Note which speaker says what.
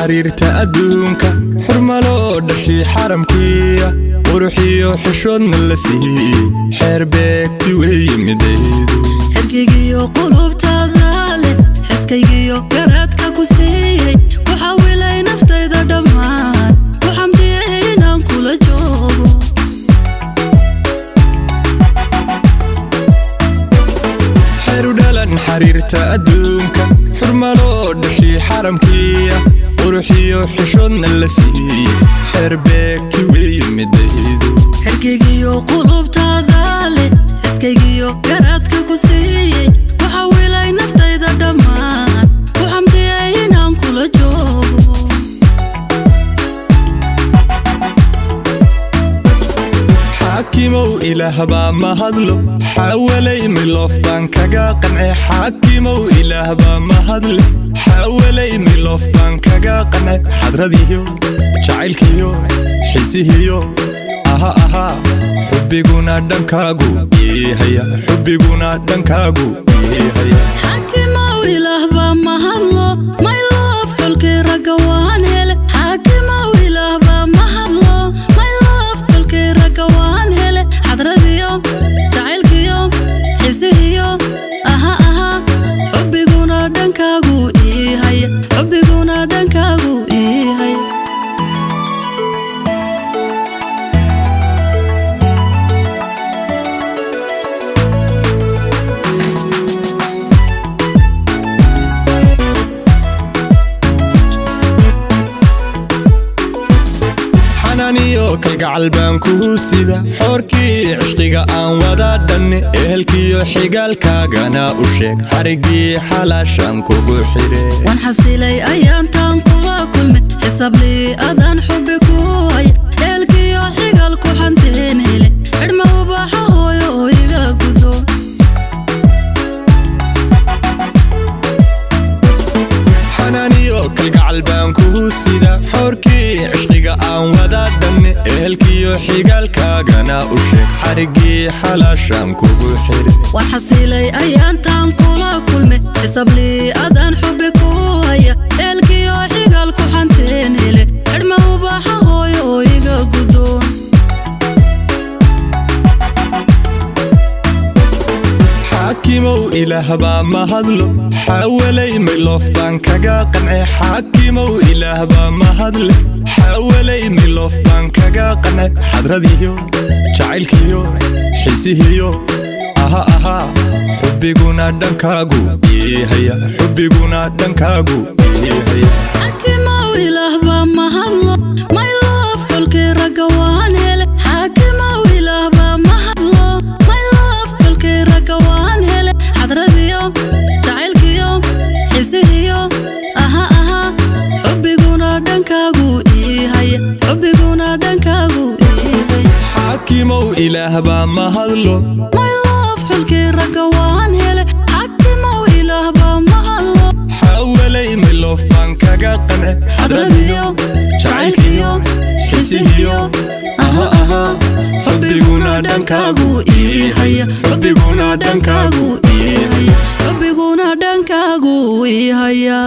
Speaker 1: xariirta adduunka xurmalo dhashay xaramkiya quruxiyo xishoodna la siiyey xeer beegti weeye midaydu
Speaker 2: hergigiyo qulubtaada leh xiskaygiyo garaadka ku siiyey ku xawilay naftayda dhammaan ku xamdiyey inaan kula joogo
Speaker 1: xeeru dhalan xariirta adduunka xurmalo dhashay xaramkiya quruxiyo xishoodna la siiyey xeer beegti weeye midaydu
Speaker 2: hergigiyo qulubtaada leh xiskaygiyo garaadka ku siiyey ku xawilay naftayda dhammaan ku xamdiyey inaan kula joogo
Speaker 1: xaakimow ilaah baa mahadlo xawalay miloof baan kaga qancay xaakimow ilaah baa mahadle xawalay miloof baan kaga qancay xadradiyo jacaylkiyo xiisihiyo aha xubbiguna dhankaagu haya xubbiguna dhankaagu haya
Speaker 2: xaakimow ilaah baa mahadlo my love xulkii ragga waan hele xaakimow ilaah baa mahadlo my love xulkii ragga waan hele xadradiyo jacaylkiyo xiisihiyo aha xubbiguna dhankaagu haya xubbiguna dhankaagu haya
Speaker 1: xanaaniyo kalgacal baan kugu sida xoorkii cishqiga aan wada dhanne ehelkiyo xigaalkaagana u sheeg xariggii xalaashaan kugu xidhe
Speaker 2: waan xasilay ayaantaan kula kulme xisablii adaan xubbi ku haya ehelkiyo xigaal ku xanteen hele xidhma ubaxa hooyo oo iga gudo
Speaker 1: xanaaniyo kalgacal baan kugu sida xoorkii cishqiga aan wada dhanne ehelkiyo xigaalkaagana u sheeg xariggii xalaashaan kugu xidhe
Speaker 2: waan xasilay ayaantaan kula kulme xisablii adaan xubbi ku haya ehelkiyo xigaal ku xanteen hele xidhma ubaxa hooyo oo iga gudo
Speaker 1: xaakimow ilaah baa mahadlo xawalay miloof baan kaga qancay xaakimow ilaah baa mahadle xawalay miloof baan kaga qancay xadradiyo jacaylkiyo xiisihiyo aha xubbiguna dhankaagu haya xubbiguna dhankaagu haya
Speaker 2: xaakimow ilaah baa mahadlo my love xulkii ragga waan hele xaakimow ilaah baa mahadlo my love xulkii ragga waan hele xadradiyo jacaylkiyo xiisihiyo aha xubbiguna dhankaagu haya xubbiguna dhankaagu haya
Speaker 1: xaakimow ilaah baa mahadlo
Speaker 2: my love xulkii ragga waan hele xaakimow ilaah baa mahadlo
Speaker 1: xawalay miloof baan kaga qancay xadradiyo jacaylkiyo xiisihiyo aha xubbiguna dhankaagu haya xubbiguna dhankaagu
Speaker 2: xubbiguna dhankaagu haya